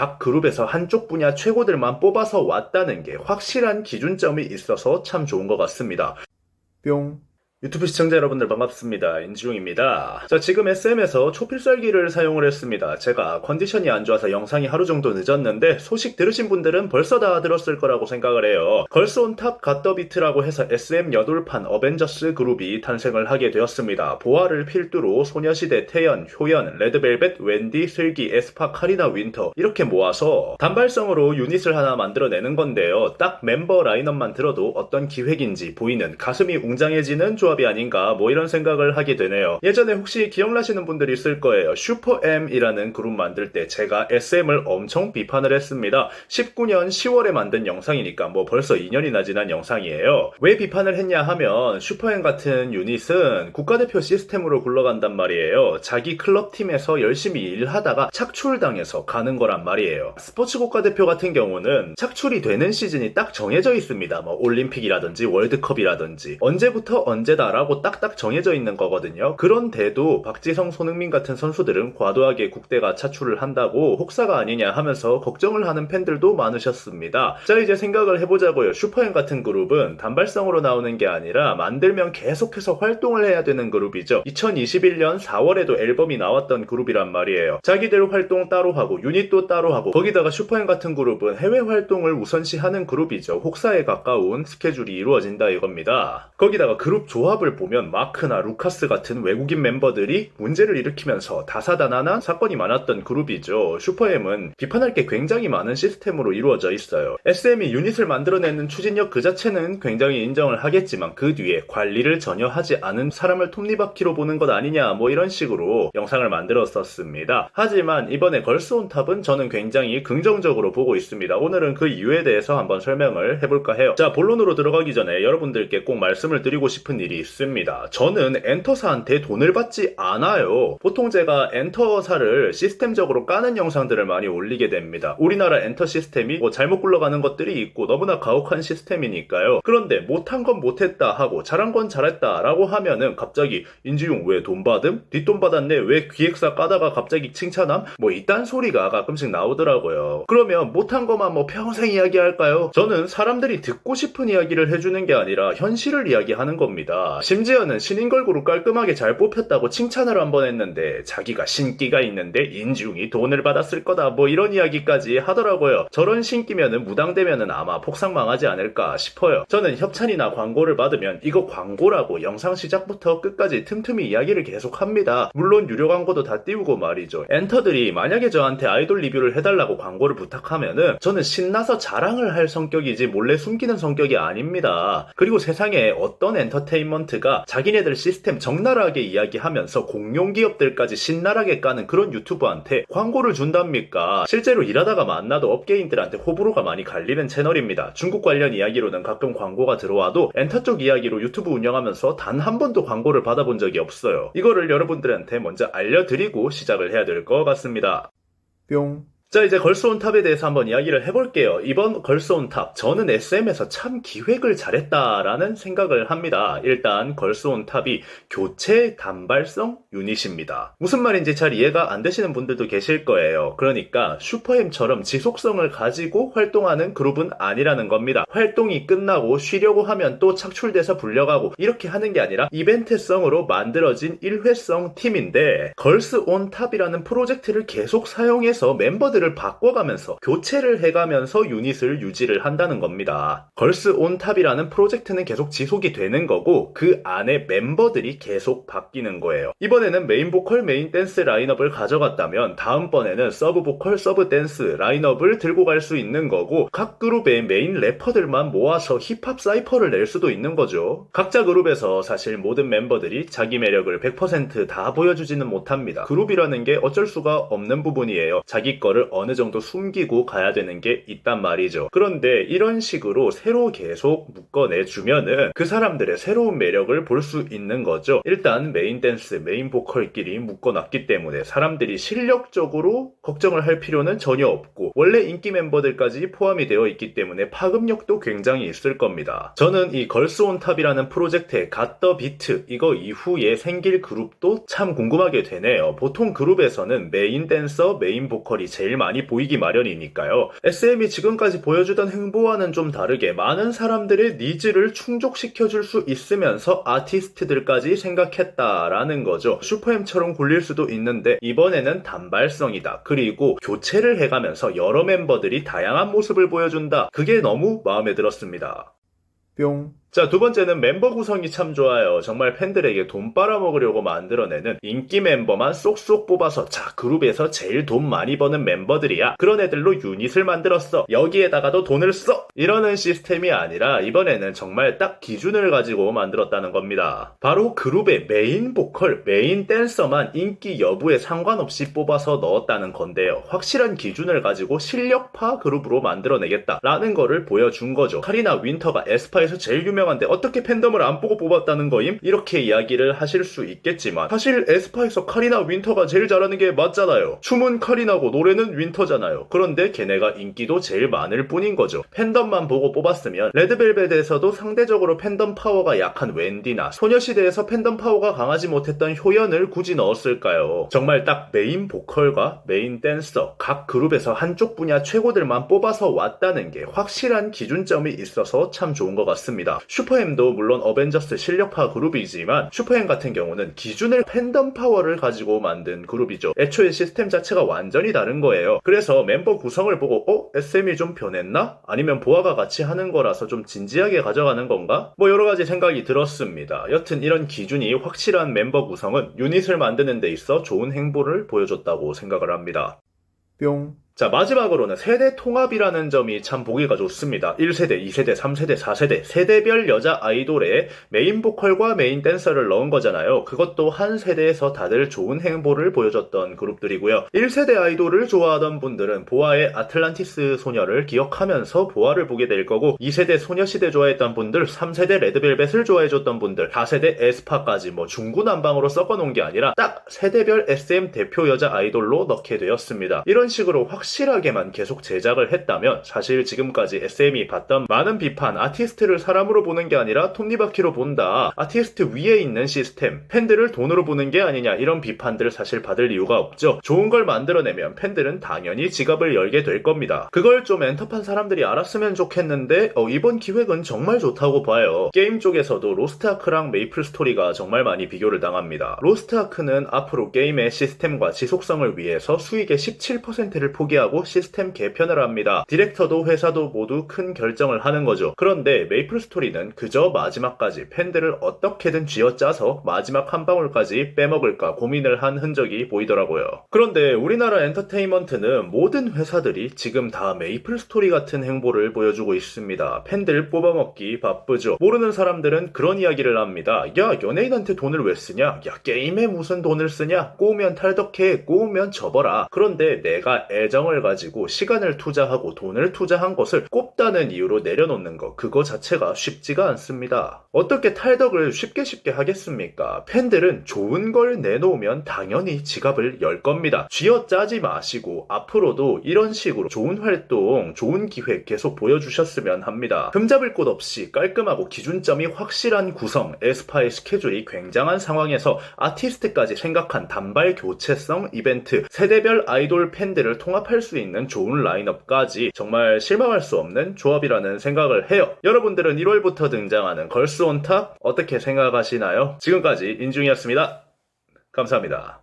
각 그룹에서 한쪽 분야 최고들만 뽑아서 왔다는 게 확실한 기준점이 있어서 참 좋은 것 같습니다. 뿅. 유튜브 시청자 여러분들 반갑습니다. 인지용입니다. 자, 지금 SM에서 초필살기를 사용을 했습니다. 제가 컨디션이 안 좋아서 영상이 하루 정도 늦었는데 소식 들으신 분들은 벌써 다 들었을 거라고 생각을 해요. 걸스 온 탑 갓더비트라고 해서 SM 여돌판 어벤져스 그룹이 탄생을 하게 되었습니다. 보아를 필두로 소녀시대 태연, 효연, 레드벨벳, 웬디, 슬기, 에스파, 카리나, 윈터 이렇게 모아서 단발성으로 유닛을 하나 만들어내는 건데요. 딱 멤버 라인업만 들어도 어떤 기획인지 보이는 가슴이 웅장해지는 조합이 아닌가 뭐 이런 생각을 하게 되네요. 예전에 혹시 기억나시는 분들이 있을 거예요. 슈퍼엠이라는 그룹 만들 때 제가 SM을 엄청 비판을 했습니다. 19년 10월에 만든 영상이니까 뭐 벌써 2년이나 지난 영상이에요. 왜 비판을 했냐 하면 슈퍼엠 같은 유닛은 국가대표 시스템으로 굴러간단 말이에요. 자기 클럽팀에서 열심히 일하다가 착출당해서 가는 거란 말이에요. 스포츠 국가대표 같은 경우는 착출이 되는 시즌이 딱 정해져 있습니다. 뭐 올림픽이라든지 월드컵이라든지 언제부터 언제다라고 딱딱 정해져 있는 거거든요. 그런데도 박지성, 손흥민 같은 선수들은 과도하게 국대가 차출을 한다고 혹사가 아니냐 하면서 걱정을 하는 팬들도 많으셨습니다. 자, 이제 생각을 해보자고요. 슈퍼엠 같은 그룹은 단발성으로 나오는 게 아니라 만들면 계속해서 활동을 해야 되는 그룹이죠. 2021년 4월에도 앨범이 나왔던 그룹이란 말이에요. 자기들 활동 따로 하고 유닛도 따로 하고 거기다가 슈퍼엠 같은 그룹은 해외 활동을 우선시하는 그룹이죠. 혹사에 가까운 스케줄이 이루어진다 이겁니다. 거기다가 그룹 조합을 보면 마크나 루카스 같은 외국인 멤버들이 문제를 일으키면서 다사다난한 사건이 많았던 그룹이죠. 슈퍼엠은 비판할 게 굉장히 많은 시스템으로 이루어져 있어요. SM이 유닛을 만들어내는 추진력 그 자체는 굉장히 인정을 하겠지만 그 뒤에 관리를 전혀 하지 않은 사람을 톱니바퀴로 보는 것 아니냐 뭐 이런 식으로 영상을 만들었었습니다. 하지만 이번에 걸스 온 탑은 저는 굉장히 긍정적으로 보고 있습니다. 오늘은 그 이유에 대해서 한번 설명을 해볼까 해요. 자, 본론으로 들어가기 전에 여러분들께 꼭 말씀을 드리고 싶은 일이 있습니다. 저는 엔터사한테 돈을 받지 않아요. 보통 제가 엔터사를 시스템적으로 까는 영상들을 많이 올리게 됩니다. 우리나라 엔터 시스템이 뭐 잘못 굴러가는 것들이 있고 너무나 가혹한 시스템이니까요. 그런데 못한 건 못했다 하고 잘한 건 잘했다 라고 하면은 갑자기 인지용 왜 돈 받음? 뒷돈 받았네? 왜 기획사 까다가 갑자기 칭찬함? 뭐 이딴 소리가 가끔씩 나오더라고요. 그러면 못한 것만 뭐 평생 이야기할까요? 저는 사람들이 듣고 싶은 이야기를 해주는 게 아니라 현실을 이야기하는 겁니다. 심지어는 신인 걸그룹 깔끔하게 잘 뽑혔다고 칭찬을 한번 했는데 자기가 신기가 있는데 인지용이 돈을 받았을 거다 뭐 이런 이야기까지 하더라고요. 저런 신기면은 무당되면은 아마 폭삭망하지 않을까 싶어요. 저는 협찬이나 광고를 받으면 이거 광고라고 영상 시작부터 끝까지 틈틈이 이야기를 계속합니다. 물론 유료 광고도 다 띄우고 말이죠. 엔터들이 만약에 저한테 아이돌 리뷰를 해달라고 광고를 부탁하면은 저는 신나서 자랑을 할 성격이지 몰래 숨기는 성격이 아닙니다. 그리고 세상에 어떤 엔터테인먼트가 자기네들 시스템 적나라하게 이야기하면서 공룡 기업들까지 신나라하게 까는 그런 유튜버한테 광고를 준답니까? 실제로 일하다가 만나도 업계인들한테 호불호가 많이 갈리는 채널입니다. 중국 관련 이야기로는 가끔 광고가 들어와도 엔터 쪽 이야기로 유튜브 운영하면서 단 한 번도 광고를 받아본 적이 없어요. 이거를 여러분들한테 먼저 알려드리고 시작을 해야 될 것 같습니다. 뿅. 자, 이제 걸스 온 탑에 대해서 한번 이야기를 해볼게요. 이번 걸스 온 탑, 저는 SM에서 참 기획을 잘했다라는 생각을 합니다. 일단 걸스 온 탑이 교체 단발성 유닛입니다. 무슨 말인지 잘 이해가 안 되시는 분들도 계실 거예요. 그러니까 슈퍼엠처럼 지속성을 가지고 활동하는 그룹은 아니라는 겁니다. 활동이 끝나고 쉬려고 하면 또 착출돼서 불려가고 이렇게 하는 게 아니라 이벤트성으로 만들어진 일회성 팀인데 걸스 온 탑이라는 프로젝트를 계속 사용해서 멤버들 를 바꿔가면서 교체를 해가면서 유닛을 유지를 한다는 겁니다. 걸스 온 탑이라는 프로젝트는 계속 지속이 되는 거고 그 안에 멤버들이 계속 바뀌는 거예요. 이번에는 메인 보컬, 메인 댄스 라인업을 가져갔다면 다음번에는 서브 보컬, 서브 댄스 라인업을 들고 갈 수 있는 거고 각 그룹의 메인 래퍼들만 모아서 힙합 사이퍼를 낼 수도 있는 거죠. 각자 그룹에서 사실 모든 멤버들이 자기 매력을 100% 보여주지는 못합니다. 그룹이라는 게 어쩔 수가 없는 부분이에요. 자기 거를 어느 정도 숨기고 가야 되는 게 있단 말이죠. 그런데 이런 식으로 새로 계속 묶어내주면은 그 사람들의 새로운 매력을 볼 수 있는 거죠. 일단 메인 댄스, 메인 보컬끼리 묶어놨기 때문에 사람들이 실력적으로 걱정을 할 필요는 전혀 없고 원래 인기 멤버들까지 포함이 되어 있기 때문에 파급력도 굉장히 있을 겁니다. 저는 이 걸스 온 탑이라는 프로젝트의 갓더 비트 이거 이후에 생길 그룹도 참 궁금하게 되네요. 보통 그룹에서는 메인 댄서, 메인 보컬이 제일 많이 보이기 마련이니까요. SM이 지금까지 보여주던 행보와는 좀 다르게 많은 사람들의 니즈를 충족시켜줄 수 있으면서 아티스트들까지 생각했다라는 거죠. 슈퍼엠처럼 굴릴 수도 있는데 이번에는 단발성이다. 그리고 교체를 해가면서 여러 멤버들이 다양한 모습을 보여준다. 그게 너무 마음에 들었습니다. 뿅. 자, 두 번째는 멤버 구성이 참 좋아요. 정말 팬들에게 돈 빨아먹으려고 만들어내는 인기 멤버만 쏙쏙 뽑아서 자, 그룹에서 제일 돈 많이 버는 멤버들이야. 그런 애들로 유닛을 만들었어. 여기에다가도 돈을 써! 이러는 시스템이 아니라 이번에는 정말 딱 기준을 가지고 만들었다는 겁니다. 바로 그룹의 메인 보컬, 메인 댄서만 인기 여부에 상관없이 뽑아서 넣었다는 건데요. 확실한 기준을 가지고 실력파 그룹으로 만들어내겠다라는 거를 보여준 거죠. 카리나 윈터가 에스파에서 제일 유명한데 어떻게 팬덤을 안 보고 뽑았다는 거임? 이렇게 이야기를 하실 수 있겠지만 사실 에스파에서 카리나 윈터가 제일 잘하는 게 맞잖아요. 춤은 카리나고 노래는 윈터잖아요. 그런데 걔네가 인기도 제일 많을 뿐인 거죠. 팬덤만 보고 뽑았으면 레드벨벳에서도 상대적으로 팬덤 파워가 약한 웬디나 소녀시대에서 팬덤 파워가 강하지 못했던 효연을 굳이 넣었을까요? 정말 딱 메인 보컬과 메인 댄서 각 그룹에서 한쪽 분야 최고들만 뽑아서 왔다는 게 확실한 기준점이 있어서 참 좋은 것 같습니다. 슈퍼엠도 물론 어벤져스 실력파 그룹이지만 슈퍼엠 같은 경우는 기준을 팬덤 파워를 가지고 만든 그룹이죠. 애초에 시스템 자체가 완전히 다른 거예요. 그래서 멤버 구성을 보고 SM이 좀 변했나? 아니면 보아가 같이 하는 거라서 좀 진지하게 가져가는 건가? 뭐 여러가지 생각이 들었습니다. 여튼 이런 기준이 확실한 멤버 구성은 유닛을 만드는 데 있어 좋은 행보를 보여줬다고 생각을 합니다. 뿅. 자, 마지막으로는 세대 통합이라는 점이 참 보기가 좋습니다. 1세대, 2세대, 3세대, 4세대, 세대별 여자 아이돌에 메인 보컬과 메인 댄서를 넣은 거잖아요. 그것도 한 세대에서 다들 좋은 행보를 보여줬던 그룹들이고요. 1세대 아이돌을 좋아하던 분들은 보아의 아틀란티스 소녀를 기억하면서 보아를 보게 될 거고 2세대 소녀시대 좋아했던 분들, 3세대 레드벨벳을 좋아해줬던 분들, 4세대 에스파까지 뭐 중구난방으로 섞어놓은 게 아니라 딱 세대별 SM 대표 여자 아이돌로 넣게 되었습니다. 이런 식으로 확실하게만 계속 제작을 했다면 사실 지금까지 SM이 받던 많은 비판, 아티스트를 사람으로 보는 게 아니라 톱니바퀴로 본다, 아티스트 위에 있는 시스템, 팬들을 돈으로 보는 게 아니냐 이런 비판들을 사실 받을 이유가 없죠. 좋은 걸 만들어내면 팬들은 당연히 지갑을 열게 될 겁니다. 그걸 좀 엔터판 사람들이 알았으면 좋겠는데 이번 기획은 정말 좋다고 봐요. 게임 쪽에서도 로스트아크랑 메이플스토리가 정말 많이 비교를 당합니다. 로스트아크는 앞으로 게임의 시스템과 지속성을 위해서 수익의 17%를 포기하고 시스템 개편을 합니다. 디렉터도 회사도 모두 큰 결정을 하는 거죠. 그런데 메이플스토리는 그저 마지막까지 팬들을 어떻게든 쥐어짜서 마지막 한 방울까지 빼먹을까 고민을 한 흔적이 보이더라고요. 그런데 우리나라 엔터테인먼트는 모든 회사들이 지금 다 메이플스토리 같은 행보를 보여주고 있습니다. 팬들 뽑아먹기 바쁘죠. 모르는 사람들은 그런 이야기를 합니다. 야, 연예인한테 돈을 왜 쓰냐? 야, 게임에 무슨 돈을 쓰냐? 꼬우면 탈덕해, 꼬우면 접어라. 그런데 내가 애정을 가지고 시간을 투자하고 돈을 투자한 것을 꼽다는 이유로 내려놓는 거, 그거 자체가 쉽지가 않습니다. 어떻게 탈덕을 쉽게 하겠습니까? 팬들은 좋은 걸 내놓으면 당연히 지갑을 열 겁니다. 쥐어짜지 마시고 앞으로도 이런 식으로 좋은 활동, 좋은 기획 계속 보여주셨으면 합니다. 흠잡을 곳 없이 깔끔하고 기준점이 확실한 구성, 에스파의 스케줄이 굉장한 상황에서 아티스트까지 생각한 단발 교체성 이벤트, 세대별 아이돌 팬들을 통합할 수 있는 좋은 라인업까지 정말 실망할 수 없는 조합이라는 생각을 해요. 여러분들은 1월부터 등장하는 걸스 온탑 어떻게 생각하시나요? 지금까지 인중이었습니다. 감사합니다.